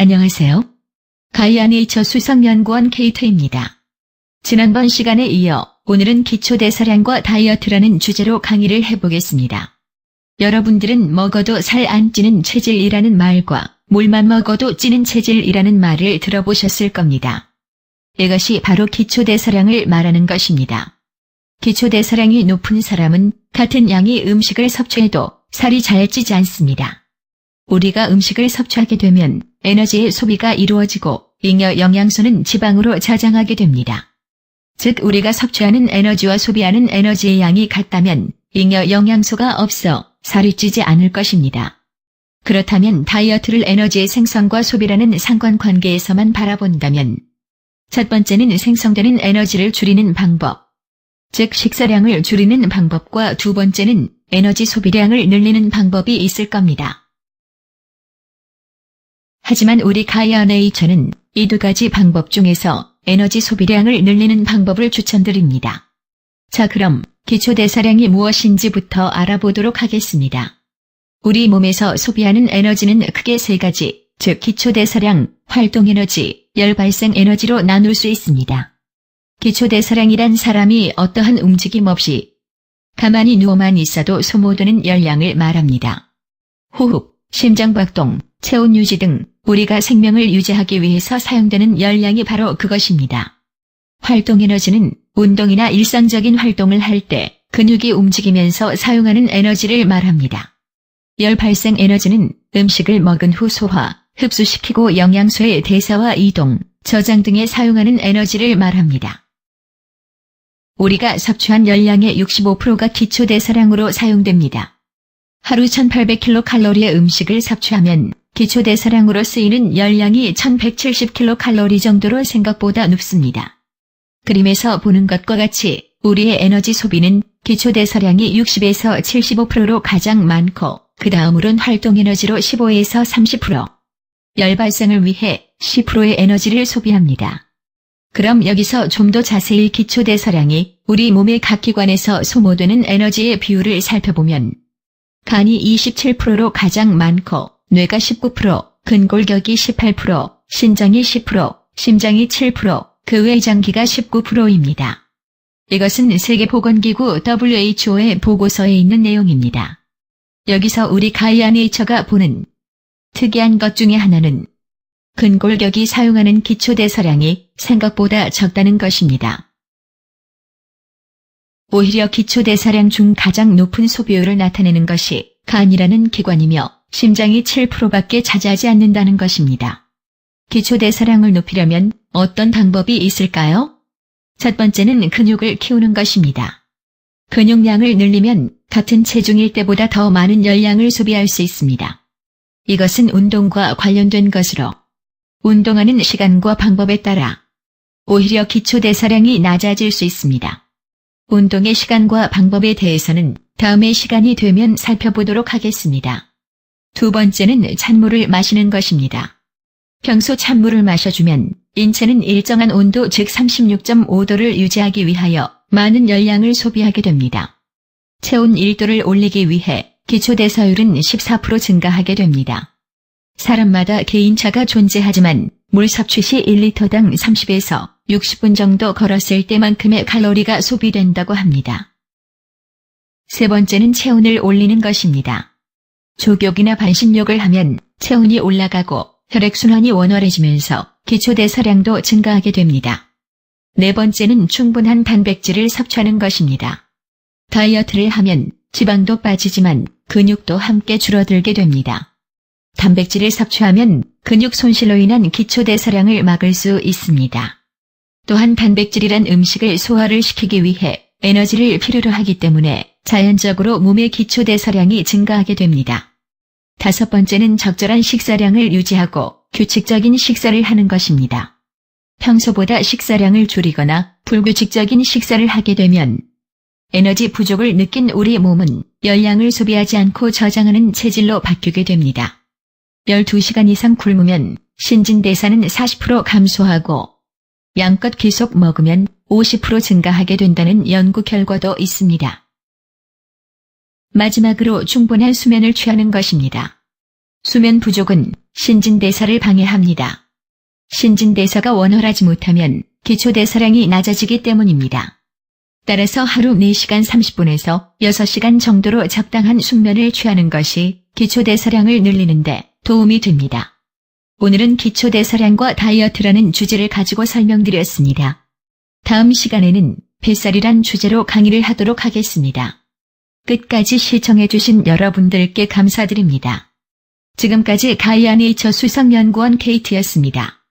안녕하세요. 가이아네이처 수석연구원 케이트입니다. 지난번 시간에 이어 오늘은 기초대사량과 다이어트라는 주제로 강의를 해보겠습니다. 여러분들은 먹어도 살 안 찌는 체질이라는 말과 물만 먹어도 찌는 체질이라는 말을 들어보셨을 겁니다. 이것이 바로 기초대사량을 말하는 것입니다. 기초대사량이 높은 사람은 같은 양의 음식을 섭취해도 살이 잘 찌지 않습니다. 우리가 음식을 섭취하게 되면 에너지의 소비가 이루어지고 잉여 영양소는 지방으로 저장하게 됩니다. 즉 우리가 섭취하는 에너지와 소비하는 에너지의 양이 같다면 잉여 영양소가 없어 살이 찌지 않을 것입니다. 그렇다면 다이어트를 에너지의 생성과 소비라는 상관관계에서만 바라본다면 첫 번째는 생성되는 에너지를 줄이는 방법, 즉 식사량을 줄이는 방법과 두 번째는 에너지 소비량을 늘리는 방법이 있을 겁니다. 하지만 우리 가이아네이처는 이 두 가지 방법 중에서 에너지 소비량을 늘리는 방법을 추천드립니다. 자, 그럼 기초대사량이 무엇인지부터 알아보도록 하겠습니다. 우리 몸에서 소비하는 에너지는 크게 세 가지, 즉 기초대사량, 활동에너지, 열발생에너지로 나눌 수 있습니다. 기초대사량이란 사람이 어떠한 움직임 없이 가만히 누워만 있어도 소모되는 열량을 말합니다. 호흡, 심장박동, 체온 유지 등 우리가 생명을 유지하기 위해서 사용되는 열량이 바로 그것입니다. 활동에너지는 운동이나 일상적인 활동을 할 때 근육이 움직이면서 사용하는 에너지를 말합니다. 열발생에너지는 음식을 먹은 후 소화, 흡수시키고 영양소의 대사와 이동, 저장 등에 사용하는 에너지를 말합니다. 우리가 섭취한 열량의 65%가 기초대사량으로 사용됩니다. 하루 1800kcal의 음식을 섭취하면 기초대사량으로 쓰이는 열량이 1170kcal 정도로 생각보다 높습니다. 그림에서 보는 것과 같이 우리의 에너지 소비는 기초대사량이 60에서 75%로 가장 많고 그 다음으론 활동에너지로 15에서 30%, 열발생을 위해 10%의 에너지를 소비합니다. 그럼 여기서 좀 더 자세히 기초대사량이 우리 몸의 각 기관에서 소모되는 에너지의 비율을 살펴보면 간이 27%로 가장 많고 뇌가 19%, 근골격이 18%, 신장이 10%, 심장이 7%, 그 외 장기가 19%입니다. 이것은 세계보건기구 WHO의 보고서에 있는 내용입니다. 여기서 우리 가이아네이처가 보는 특이한 것 중에 하나는 근골격이 사용하는 기초대사량이 생각보다 적다는 것입니다. 오히려 기초대사량 중 가장 높은 소비율을 나타내는 것이 간이라는 기관이며 심장이 7%밖에 차지하지 않는다는 것입니다. 기초대사량을 높이려면 어떤 방법이 있을까요? 첫 번째는 근육을 키우는 것입니다. 근육량을 늘리면 같은 체중일 때보다 더 많은 열량을 소비할 수 있습니다. 이것은 운동과 관련된 것으로 운동하는 시간과 방법에 따라 오히려 기초대사량이 낮아질 수 있습니다. 운동의 시간과 방법에 대해서는 다음에 시간이 되면 살펴보도록 하겠습니다. 두 번째는 찬물을 마시는 것입니다. 평소 찬물을 마셔주면 인체는 일정한 온도 즉 36.5도를 유지하기 위하여 많은 열량을 소비하게 됩니다. 체온 1도를 올리기 위해 기초대사율은 14% 증가하게 됩니다. 사람마다 개인차가 존재하지만 물 섭취 시 1리터당 30에서 60분 정도 걸었을 때만큼의 칼로리가 소비된다고 합니다. 세 번째는 체온을 올리는 것입니다. 족욕이나 반신욕을 하면 체온이 올라가고 혈액순환이 원활해지면서 기초대사량도 증가하게 됩니다. 네 번째는 충분한 단백질을 섭취하는 것입니다. 다이어트를 하면 지방도 빠지지만 근육도 함께 줄어들게 됩니다. 단백질을 섭취하면 근육 손실로 인한 기초대사량을 막을 수 있습니다. 또한 단백질이란 음식을 소화를 시키기 위해 에너지를 필요로 하기 때문에 자연적으로 몸의 기초대사량이 증가하게 됩니다. 다섯 번째는 적절한 식사량을 유지하고 규칙적인 식사를 하는 것입니다. 평소보다 식사량을 줄이거나 불규칙적인 식사를 하게 되면 에너지 부족을 느낀 우리 몸은 열량을 소비하지 않고 저장하는 체질로 바뀌게 됩니다. 12시간 이상 굶으면 신진대사는 40% 감소하고 양껏 계속 먹으면 50% 증가하게 된다는 연구 결과도 있습니다. 마지막으로 충분한 수면을 취하는 것입니다. 수면 부족은 신진대사를 방해합니다. 신진대사가 원활하지 못하면 기초대사량이 낮아지기 때문입니다. 따라서 하루 4시간 30분에서 6시간 정도로 적당한 숙면을 취하는 것이 기초대사량을 늘리는데 도움이 됩니다. 오늘은 기초대사량과 다이어트라는 주제를 가지고 설명드렸습니다. 다음 시간에는 뱃살이란 주제로 강의를 하도록 하겠습니다. 끝까지 시청해주신 여러분들께 감사드립니다. 지금까지 가이아네이처 수석연구원 KT였습니다.